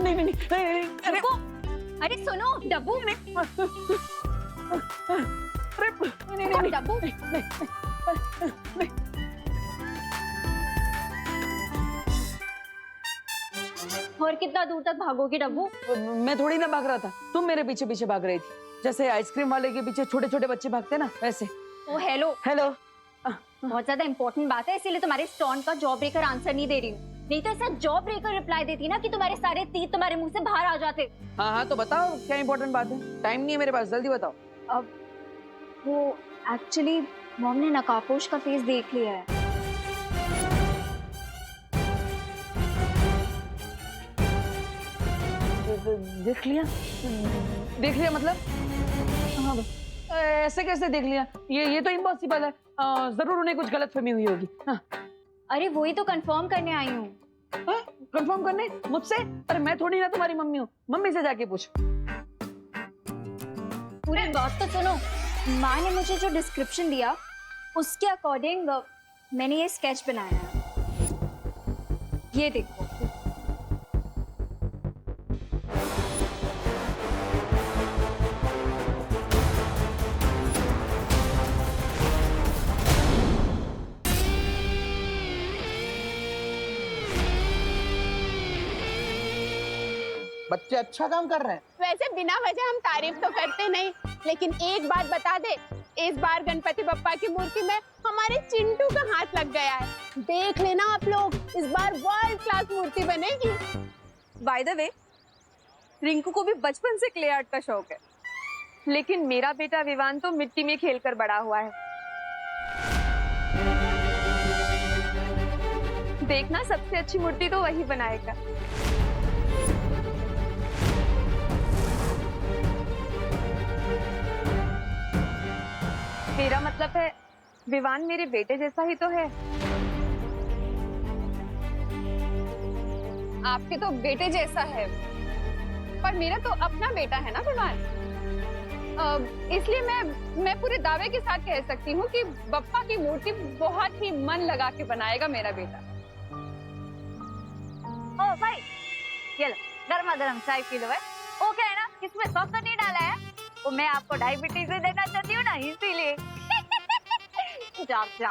नहीं नहीं नहीं, अरे अरे सुनो डब्बू, अरे नहीं नहीं डब्बू और कितना दूर तक भागोगी डब्बू? मैं थोड़ी ना भाग रहा था, तुम मेरे पीछे पीछे भाग रही थी, जैसे आइसक्रीम वाले के पीछे छोटे छोटे बच्चे भागते ना वैसे। ओ हेलो हेलो। बहुत ज्यादा इंपॉर्टेंट बात है, इसीलिए तुम्हारे स्टोन का जॉब ब्रेकर आंसर नहीं दे रही हूँ। नहीं तो ऐसा जॉब ब्रेकर रिप्लाई देती ना कि तुम्हारे सारे तीर तुम्हारे मुंह से बाहर आ जाते। हाँ हाँ तो बताओ क्या इंपॉर्टेंट बात है, टाइम नहीं है मेरे पास, जल्दी बताओ। अब वो एक्चुअली मॉम ने नकाबपोश का फेस देख लिया है। देख लिया? देख लिया मतलब? हाँ ऐसे कैसे देख लिया? ये तो इम्पॉसिबल है, जरूर उन्हें कुछ गलतफहमी हुई होगी। हाँ। अरे वही तो कंफर्म करने आई हूँ। कंफर्म करने मुझसे? अरे मैं थोड़ी ना तुम्हारी मम्मी हूँ, मम्मी से जाके पूछ। पूरी बात तो सुनो। माँ ने मुझे जो डिस्क्रिप्शन दिया उसके अकॉर्डिंग मैंने ये स्केच बनाया है, ये देखो। बच्चे अच्छा काम कर रहे हैं। वैसे बिना वजह हम तारीफ तो करते नहीं, लेकिन एक बात बता दे, इस बार गणपति बप्पा की मूर्ति में हमारे चिंटू का हाथ लग गया है। देख लेना आप लोग, इस बार वर्ल्ड क्लास मूर्ति बनेगी। बाय द वे, रिंकू को भी बचपन से क्ले आर्ट का शौक है, लेकिन मेरा बेटा विवान तो मिट्टी में खेलकर बड़ा हुआ है। देखना सबसे अच्छी मूर्ति तो वही बनाएगा। मेरा मतलब है विवान मेरे बेटे जैसा ही तो है। आपके तो बेटे जैसा है, पर मेरा तो अपना बेटा है ना विवान। इसलिए मैं पूरे दावे के साथ कह सकती हूँ कि बप्पा की मूर्ति बहुत ही मन लगा के बनाएगा मेरा बेटा। ओ भाई, ये लो गर्मा गर्म चाय पी लो। है वो क्या है ना, इसमें सॉस तो नहीं डाला है, वो मैं आपको डायबिटीज से देना चाहती हूँ ना, इसीलिए। जा जा।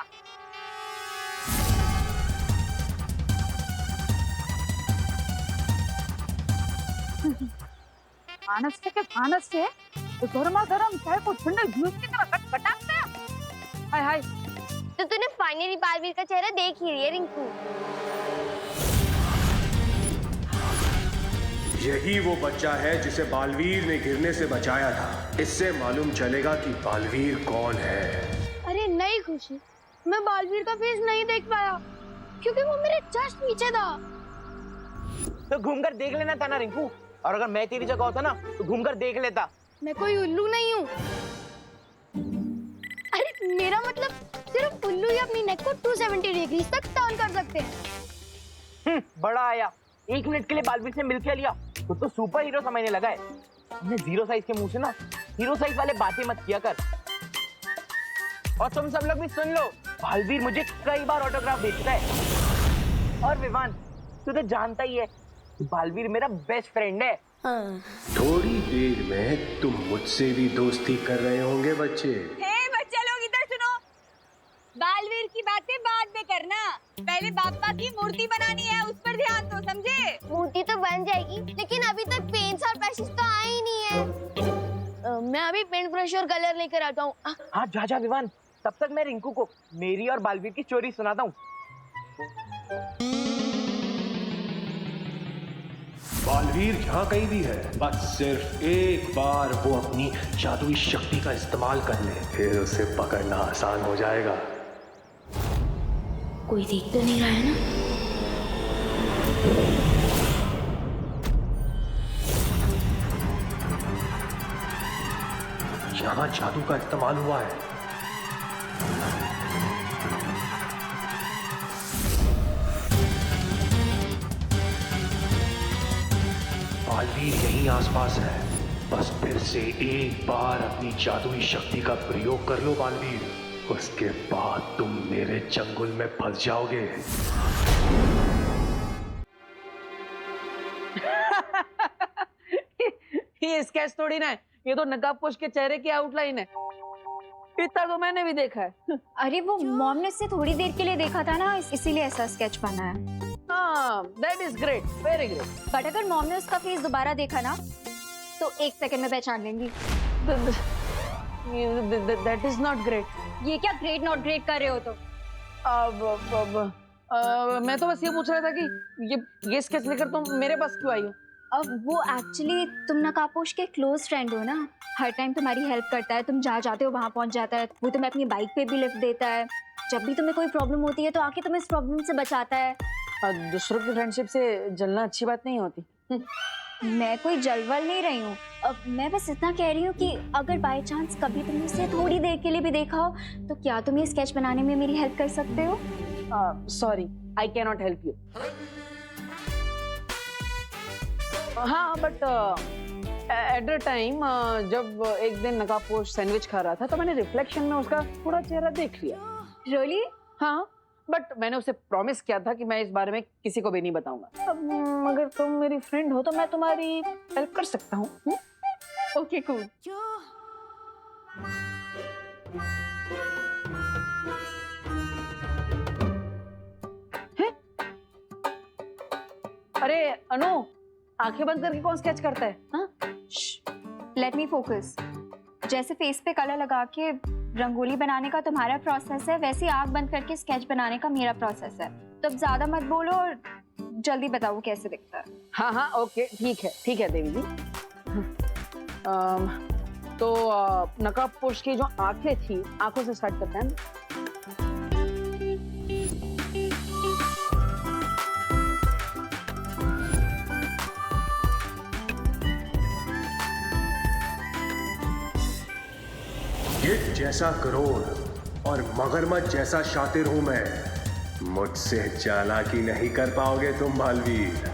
मानस से गर्मा गर्म चाय को ठंडे जूस की तरह खटखटाते हैं। हाय हाय। तो तूने फाइनली बालवीर का चेहरा देख ही लिया रिंकू। यही वो बच्चा है जिसे बालवीर ने गिरने से बचाया था। इससे मालूम चलेगा कि बालवीर कौन है। अरे नहीं खुशी, मैं बालवीर का फेस नहीं देख पाया क्योंकि वो मेरे जस्ट पीछे था। तो घूमकर देख लेना था ना रिंकू, और अगर मैं तेरी जगह होता ना तो घूमकर देख लेता। मैं कोई उल्लू नहीं हूँ। अरे मेरा मतलब सिर्फ उल्लू ही अपनी नेक को 270 डिग्री तक टर्न कर सकते हैं। बड़ा आया, 1 मिनट के लिए बालवीर से मिल के लिया तो सुपर हीरो समझने लगा है। हमने 0 साइज के मुंह से ना हीरो साइज वाले बातें मत किया कर। और तुम सब लोग भी सुन लो, बालवीर मुझे कई बार ऑटोग्राफ दे चुका है। और विवान, तू तो जानता ही है बालवीर मेरा बेस्ट फ्रेंड है। थोड़ी देर में तुम मुझसे भी दोस्ती कर रहे होंगे बच्चे। बच्चे लोग इधर सुनो, बालवीर की बातें बाद में करना, पहले बाप्पा की मूर्ति बनानी है, उस पर ध्यान दो, समझे? मूर्ति तो बन जाएगी, लेकिन अभी तक पेंट्स और ब्रशेस तो आए ही नहीं है। मैं अभी पेंट ब्रश और कलर लेकर आता हूँ। हाँ जा जा विवान, तब तक मैं रिंकू को मेरी और बालवीर की स्टोरी सुनाता हूँ। बालवीर यहाँ कहीं भी है, बस सिर्फ एक बार वो अपनी जादुई शक्ति का इस्तेमाल कर ले, फिर उसे पकड़ना आसान हो जाएगा। कोई देख तो नहीं रहा है ना? यहाँ जादू का इस्तेमाल हुआ है। बालवीर यहीं आसपास है, बस फिर से एक बार अपनी जादुई शक्ति का प्रयोग कर लो बालवीर, उसके बाद तुम मेरे चंगुल में फंस जाओगे। ये स्केच थोड़ी ना है, ये तो नकाबपोश के चेहरे की आउटलाइन है। इतना तो मैंने भी देखा है। अरे वो मॉम ने इससे थोड़ी देर के लिए देखा था ना, इसीलिए ऐसा स्केच बना है। हाँ, that is great, very great. But अगर मॉम ने उसका फेस दोबारा देखा ना तो 1 सेकंड में पहचान लेंगी। That is not great. ये क्या ग्रेट नॉट ग्रेट कर रहे हो तुम? मैं तो बस ये पूछ रहा था कि ये स्केच लेकर तुम मेरे पास क्यों आई हो? अब वो एक्चुअली तुम नकाबपोश के क्लोज फ्रेंड हो ना, हर टाइम तुम्हारी हेल्प करता है, तुम जहाँ जाते हो वहाँ पहुँच जाता है, वो तुम्हें अपनी बाइक पे भी लिफ्ट देता है, जब भी तुम्हें कोई प्रॉब्लम होती है तो आके तुम्हें इस प्रॉब्लम से बचाता है। दूसरों की फ्रेंडशिप से जलना अच्छी बात नहीं होती। मैं कोई जलवल नहीं रही हूँ, अब मैं बस इतना कह रही हूँ कि अगर बाय चांस कभी तुमने उसे थोड़ी देर के लिए भी देखा हो तो क्या तुम ये स्केच बनाने में मेरी हेल्प कर सकते हो? Sorry, I can not help you. हाँ, बट एट द टाइम जब एक दिन नकाबपोश सैंडविच खा रहा था तो मैंने रिफ्लेक्शन में उसका थोड़ा चेहरा देख लिया। रियली? हाँ, बट मैंने उसे प्रॉमिस किया था कि मैं इस बारे में किसी को भी नहीं बताऊंगा। अब अगर तुम मेरी फ्रेंड हो तो मैं तुम्हारी हेल्प कर सकता हूँ। Okay cool. अरे अनु, आंखें बंद करके कौन स्केच करता है? हाँ, लेट मी फोकस। जैसे फेस पे कलर लगा के रंगोली बनाने का तुम्हारा प्रोसेस है, वैसे आंख बंद करके स्केच बनाने का मेरा प्रोसेस है। तो अब ज्यादा मत बोलो और जल्दी बताओ कैसे दिखता है। हाँ हाँ, ओके, ठीक है देवी जी। तो नकाबपोश की जो आंखें थी, आंखों से स्टार्ट करते हैं। गिद्ध जैसा करोड़ और मगरमच्छ जैसा शातिर हूं मैं, मुझसे चालाकी नहीं कर पाओगे तुम बालवीर।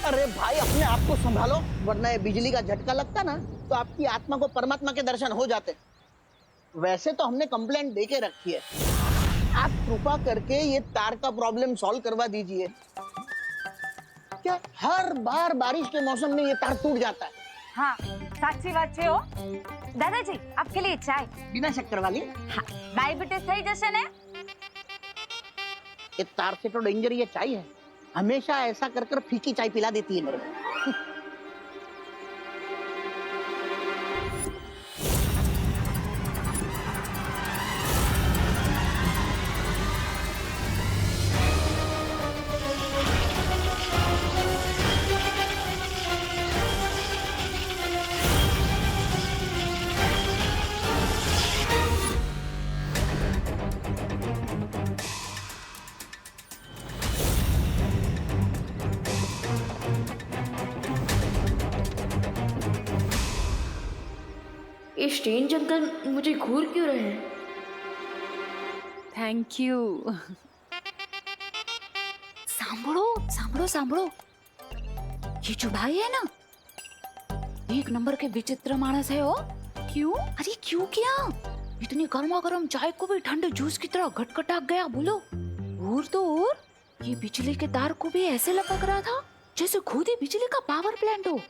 अरे भाई, अपने आप को संभालो, वरना ये बिजली का झटका लगता ना तो आपकी आत्मा को परमात्मा के दर्शन हो जाते। वैसे तो हमने कंप्लेंट दे के रखी है, आप कृपा करके ये तार का प्रॉब्लम सॉल्व करवा दीजिए। क्या हर बार बारिश के मौसम में ये तार टूट जाता है? हाँ, साक्षी बात हो दादाजी, आपके लिए चाय बिना शक्कर वाली। हाँ, डायबिटीज थई जैसे ने। ये तार से तो डेंजर ये चाय है, हमेशा ऐसा कर कर फीकी चाय पिला देती है मेरे को। ये स्ट्रेंज अंकल मुझे घूर क्यों रहे हैं? Thank you. सांभळो सांभळो सांभळो, ये जो भाई है ना, एक नंबर के विचित्र मानस है। हो क्यों? अरे क्यों क्या? इतनी गर्मा गर्म चाय को भी ठंडे जूस की तरह घटघटा गया। बोलो। और तो और ये बिजली के तार को भी ऐसे लपक रहा था जैसे खुद ही बिजली का पावर प्लांट हो।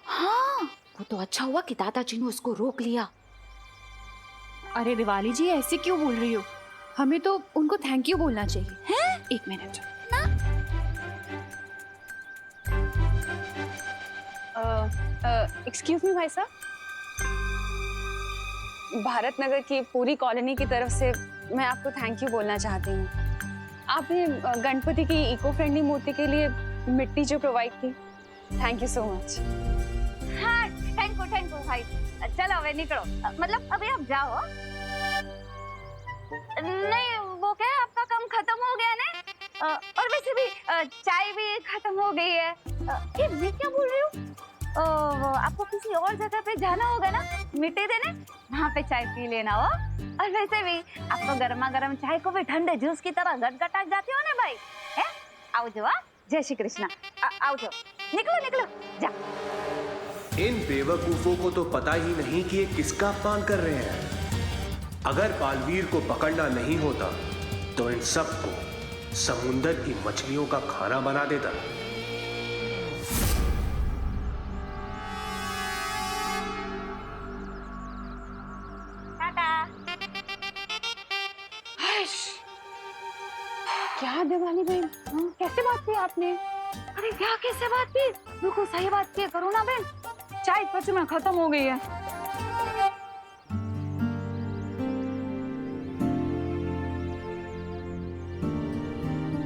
हाँ, वो तो अच्छा हुआ कि दादाजी ने उसको रोक लिया। अरे दिवाली जी, ऐसे क्यों बोल रही हो? हमें तो उनको थैंक यू बोलना चाहिए। हैं? 1 मिनट ना? एक्सक्यूज मी भाई साहब, भारत नगर की पूरी कॉलोनी की तरफ से मैं आपको थैंक यू बोलना चाहती हूँ। आपने गणपति की इको फ्रेंडली मूर्ति के लिए मिट्टी जो प्रोवाइड की, थैंक यू सो मच। हाँ, थैंक यू भाई। चलो अब निकलो, मतलब अभी आप जाओ। नहीं, वो क्या है, आपका काम खत्म हो गया ना, और वैसे भी चाय भी खत्म हो गई है। ये मैं क्या बोल रही हूँ, आपको किसी और जगह पे जाना होगा ना मिट्टी देने, वहाँ पे चाय पी लेना हो। और वैसे भी आप तो गर्मा गर्म चाय को भी ठंडे जूस की तरह गटगटा जाते हो ना भाई। है, आओ जो। जय श्री कृष्णा। आओ जो, निकलो निकलो, जा। इन बेवकूफों को तो पता ही नहीं कि ये किसका अपमान कर रहे हैं। अगर बालवीर को पकड़ना नहीं होता तो इन सबको समुंदर की मछलियों का खाना बना देता। आगे वाली बहन, कैसे बात की आपने? अरे क्या कैसे बात की? बिल्कुल सही बात की, करो ना बहन। चाय सच में खत्म हो गई है।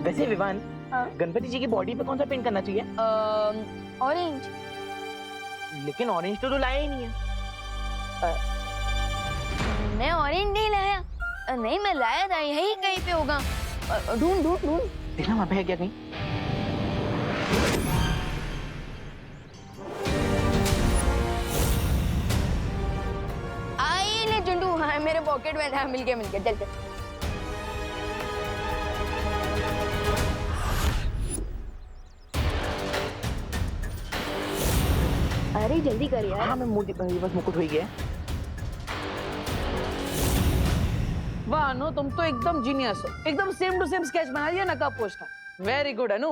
वैसे विवान, गणपति जी की बॉडी पे कौन सा पेंट करना चाहिए? ऑरेंज। लेकिन ऑरेंज तो लाया ही नहीं है। मैं ऑरेंज नहीं लाया। नहीं, मैं लाया था, यही कहीं पे होगा। ढूंढ ढूंढ ढूंढ। देखना वहाँ पे है क्या कहीं? आई ले जुंडू, हाँ मेरे पॉकेट में था। मिल गया चल चल। अरे जल्दी कर यार। हाँ मैं मूर्ति बस मुकुट हो गया। वाह अनु, तुम तो एकदम जीनियस हो। एकदम सेम टू सेम स्केच बना दिया नकाब पोश का। वेरी गुड अनु।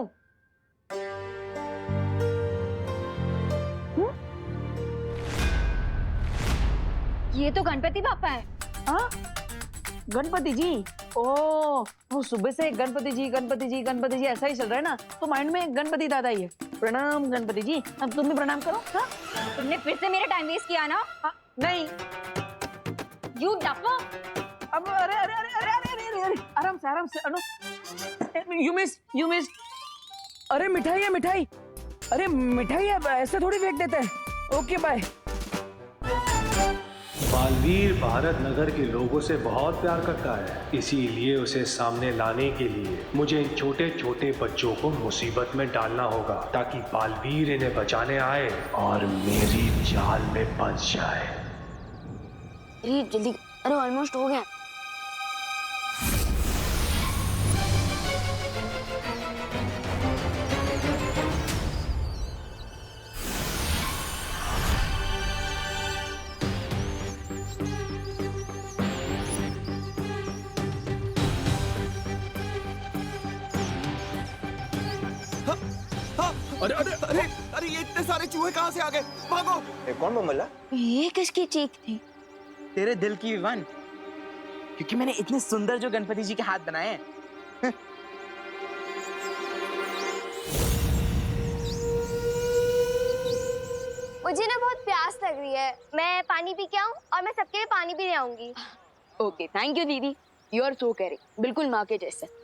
ये तो गणपति पापा है। हाँ गणपति जी। ओ वो सुबह से गणपति जी गणपति जी गणपति जी ऐसा ही चल रहा है ना, तो माइंड में गणपति दादा ही है। प्रणाम गणपति जी। अब तुम भी प्रणाम करो। हाँ तुमने फिर से मेरा टाइम वेस्ट किया ना। नहीं यू डफो। अब अरे अरे अरे अरे अरे अरे अरे आराम से अनु। You miss. अरे मिठाई है मिठाई। अरे मिठाई है, ऐसे थोड़ी फेंक देते हैं। Okay bye. बालवीर भारत नगर के लोगों से बहुत प्यार करता है, इसीलिए उसे सामने लाने के लिए मुझे इन छोटे छोटे बच्चों को मुसीबत में डालना होगा, ताकि बालवीर इन्हें बचाने आए और मेरी जाल में फंस जाए। अरे जल्दी, अरे ऑलमोस्ट हो गया। अरे अरे अरे अरे ये इतने सारे चूहे कहाँ से आ गए? भागो! ये कौन बमला? ये किसकी चीख थी? तेरे दिल की विवान, क्योंकि मैंने इतने सुंदर जो गणपति जी के हाथ बनाए हैं। मुझे ना बहुत प्यास लग रही है, मैं पानी पी के आऊं और मैं सबके लिए पानी भी ले आऊंगी। ओके थैंक यू दीदी, यू आर सो केयरिंग, बिल्कुल माँ के जैसे।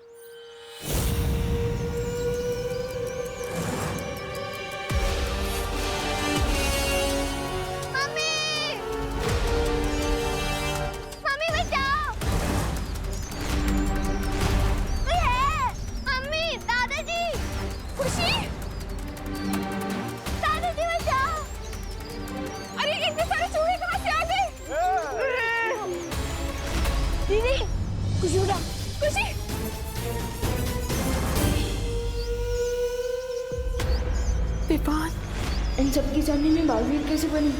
इन सबकी सामने में बालवीर कैसे बनी?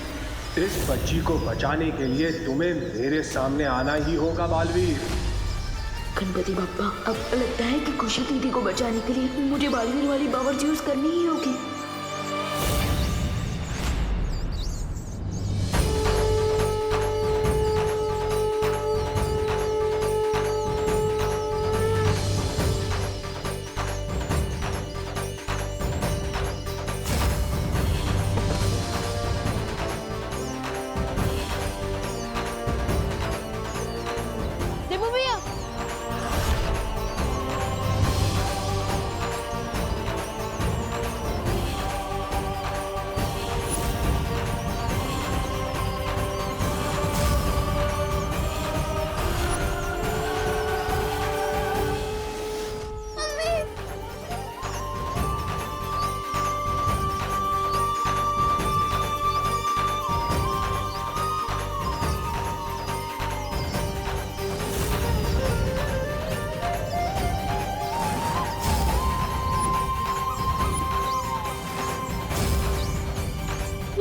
इस बच्ची को बचाने के लिए तुम्हें मेरे सामने आना ही होगा बालवीर। गणपति बप्पा, अब लगता है कि खुशी दीदी को बचाने के लिए मुझे बालवीर वाली पावर यूज करनी ही होगी।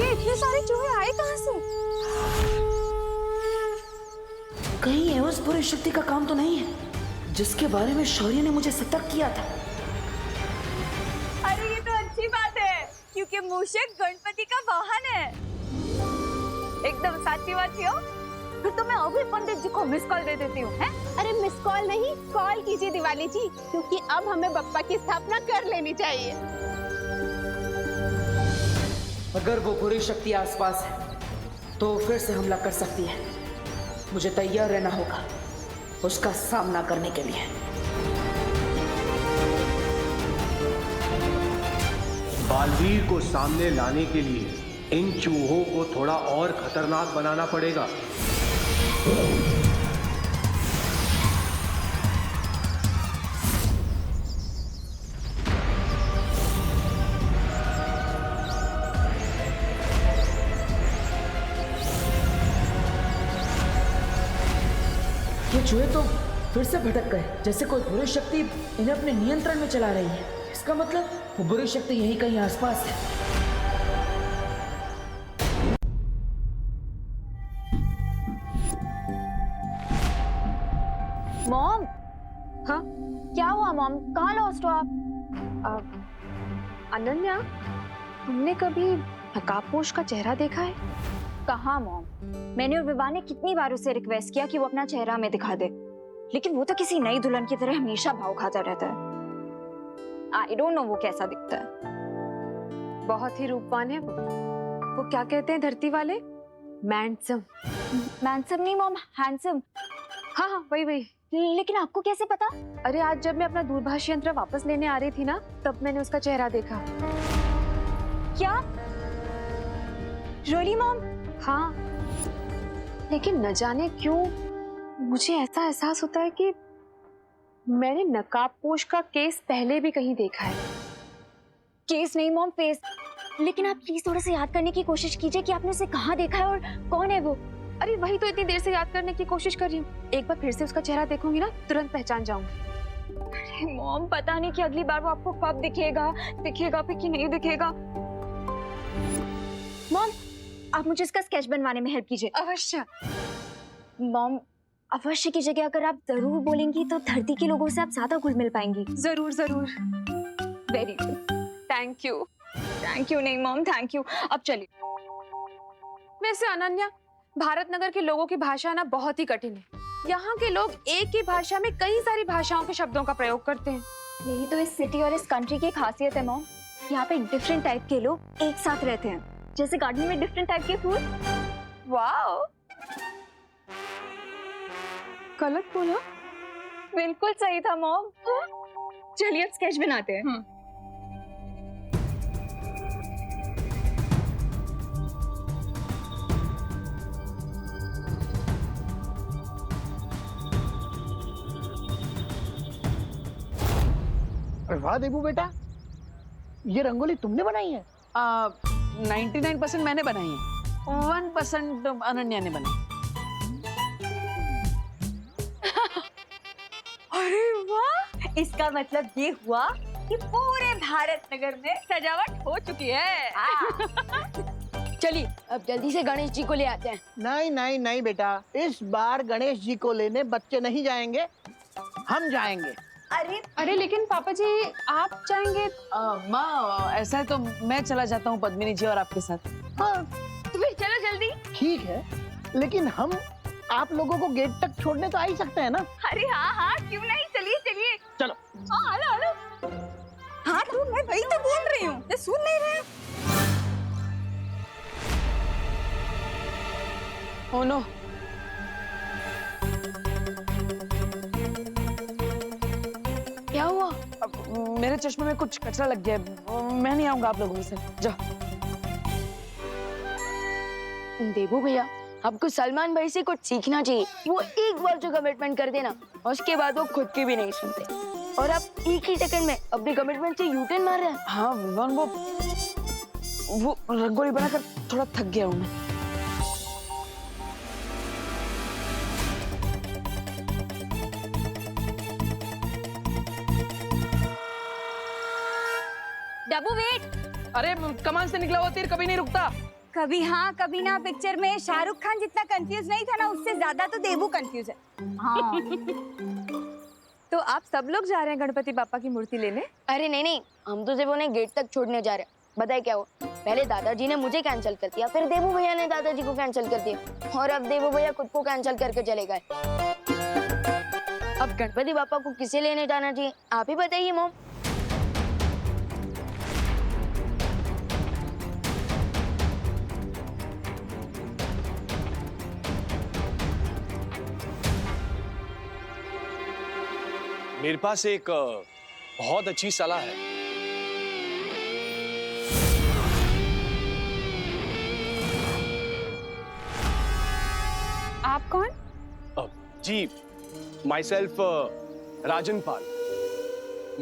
इतने सारे चूहे आए कहाँ से? कहीं ये उस बुरी शक्ति का काम तो नहीं है जिसके बारे में शौर्य ने मुझे सतर्क किया था। अरे ये तो अच्छी बात है, क्योंकि मूषक गणपति का वाहन है। एकदम साची बात हो। फिर तो मैं अभी पंडित जी को मिस कॉल दे देती हूँ, हैं? अरे मिस कॉल नहीं, कॉल कीजिए दिवाली जी, क्योंकि अब हमें बप्पा की स्थापना कर लेनी चाहिए। अगर वो बुरी शक्ति आसपास है तो फिर से हमला कर सकती है। मुझे तैयार रहना होगा उसका सामना करने के लिए। बालवीर को सामने लाने के लिए इन चूहों को थोड़ा और खतरनाक बनाना पड़ेगा। ये चूहे तो फिर से भटक गए, जैसे कोई बुरी शक्ति इन्हें अपने नियंत्रण में चला रही है। इसका मतलब वो बुरी शक्ति यहीं कहीं आसपास है। मॉम, हाँ क्या हुआ मॉम, कहाँ लॉस्ट हो आप? अनन्या, तुमने कभी नकाबपोश का चेहरा देखा है? कहाँ मॉम, मैंने और विभा ने कितनी बार उसे रिक्वेस्ट किया कि वो अपना चेहरा हमें दिखा दे, लेकिन वो तो किसी नई दुल्हन की तरह हमेशा भाव खाता रहता है। आई डोंट नो वो कैसा दिखता है। बहुत ही रूपवान है वो क्या कहते हैं धरती वाले, मैंडसम। मैंसम नहीं मॉम, हैंडसम। हाँ हाँ वही वही। लेकिन आपको कैसे पता? अरे आज जब मैं अपना दूरभाष यंत्र वापस लेने आ रही थी ना, तब मैंने उसका चेहरा देखा। क्या रियली मॉम? हाँ, लेकिन न जाने क्यों मुझे ऐसा एहसास होता है कि मैंने नकाबपोश का केस पहले भी कहीं देखा है। केस नहीं मॉम, फेस। लेकिन आप प्लीज थोड़ा सा याद करने की कोशिश कीजिए कि आपने उसे कहाँ देखा है और कौन है वो। अरे वही तो इतनी देर से याद करने की कोशिश कर रही हूँ। एक बार फिर से उसका चेहरा देखूंगी ना, तुरंत पहचान जाऊंगी। अरे मॉम, पता नहीं कि अगली बार वो आपको कब दिखेगा भी कि नहीं दिखेगा। मॉम, आप मुझे इसका स्केच बनवाने में हेल्प कीजिए। अवश्य। मॉम, अवश्य की जगह अगर आप जरूर बोलेंगी तो धरती के लोगों से आप ज्यादा घुल मिल पाएंगी। जरूर जरूर। Very good, thank you. Thank you नहीं मॉम, थैंक यू। अब चलिए। वैसे अनन्या, भारत नगर के लोगों की भाषा ना बहुत ही कठिन है। यहाँ के लोग एक ही भाषा में कई सारी भाषाओं के शब्दों का प्रयोग करते हैं। यही तो इस सिटी और इस कंट्री की खासियत है मॉम। यहाँ पे डिफरेंट टाइप के लोग एक साथ रहते हैं, जैसे गार्डन में डिफरेंट टाइप के फूल। वाओ, गलत बोला? बिल्कुल सही था मॉम। चलिए अब स्केच बनाते हैं। अरे वाह देबू बेटा, ये रंगोली तुमने बनाई है? 99% मैंने बनाई है, 1% अनन्या ने बनाई। अरे वाह, इसका मतलब ये हुआ कि पूरे भारत नगर में सजावट हो चुकी है। चलिए अब जल्दी से गणेश जी को ले आते हैं। नहीं नहीं नहीं बेटा, इस बार गणेश जी को लेने बच्चे नहीं जाएंगे, हम जाएंगे। अरे लेकिन पापा जी आप जाएंगे? माँ, ऐसा है तो मैं चला जाता हूँ पद्मिनी जी और आपके साथ। हाँ तो फिर चलो जल्दी। ठीक है, लेकिन हम आप लोगों को गेट तक छोड़ने तो आ ही सकते हैं ना? अरे हाँ हाँ, क्यों नहीं, चलिए चलिए। चलो। हाँ हेलो हेलो। हाँ तो मैं वही तो बोल रही हूँ, ये सुन नहीं रहे। ओ नो, क्या हुआ? मेरे चश्मे में कुछ कचरा लग गया है। मैं नहीं आऊंगा आप लोगों में से। जाओ। देबू भैया, आपको सलमान भाई से कुछ सीखना चाहिए। वो एक बार जो कमिटमेंट कर देना, उसके बाद वो खुद की भी नहीं सुनते, और आप एक ही सेकंड में अपने कमिटमेंट से यूटर्न मार रहे हैं। हाँ विवान, वो रंगोली बनाकर थोड़ा थक गया हूँ मैं। डब्बू वेट। अरे कमान से निकला हुआ तीर कभी नहीं रुकता। कभी हाँ कभी ना पिक्चर में शाहरुख खान जितना कंफ्यूज नहीं था ना, उससे ज्यादा तो देबू कंफ्यूज है। हाँ। तो आप सब लोग जा रहे हैं गणपति बापा की मूर्ति लेने? अरे नहीं नहीं, हम तो सिर्फ उन्हें गेट तक छोड़ने जा रहे हैं। बताए क्या हो, पहले दादाजी ने मुझे कैंसिल कर दिया, फिर देवू भैया ने दादाजी को कैंसिल कर दिया, और अब देवू भैया खुद को कैंसिल करके चले गए। अब गणपति बापा को किसे लेने जाना चाहिए, आप ही बताइए मॉम। मेरे पास एक बहुत अच्छी सलाह है। आप कौन? जी, माई सेल्फ राजन पाल।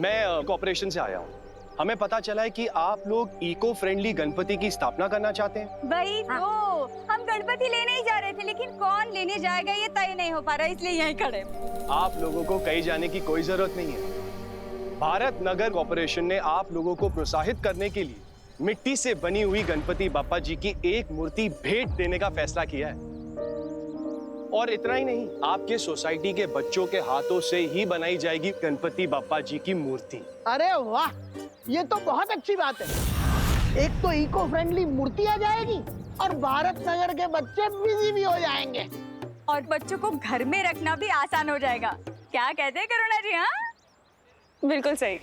मैं कॉर्पोरेशन से आया हूँ। हमें पता चला है कि आप लोग इको फ्रेंडली गणपति की स्थापना करना चाहते हैं। वही तो, हम गणपति लेने ही जा रहे थे, लेकिन कौन लेने जाएगा ये तय नहीं हो पा रहा, इसलिए यहीं खड़े। आप लोगों को कहीं जाने की कोई जरूरत नहीं है। भारत नगर कॉर्पोरेशन ने आप लोगों को प्रोत्साहित करने के लिए मिट्टी से बनी हुई गणपति बापा जी की एक मूर्ति भेंट देने का फैसला किया है। और इतना ही नहीं, आपके सोसाइटी के बच्चों के हाथों से ही बनाई जाएगी गणपति बापा जी की मूर्ति। अरे वाह, ये तो बहुत अच्छी बात है। एक तो इको फ्रेंडली मूर्ति आ जाएगी और भारत नगर के बच्चे बिजी भी हो जाएंगे, और बच्चों को घर में रखना भी आसान हो जाएगा। क्या कहते हैं करुणा जी? हाँ, बिल्कुल सही।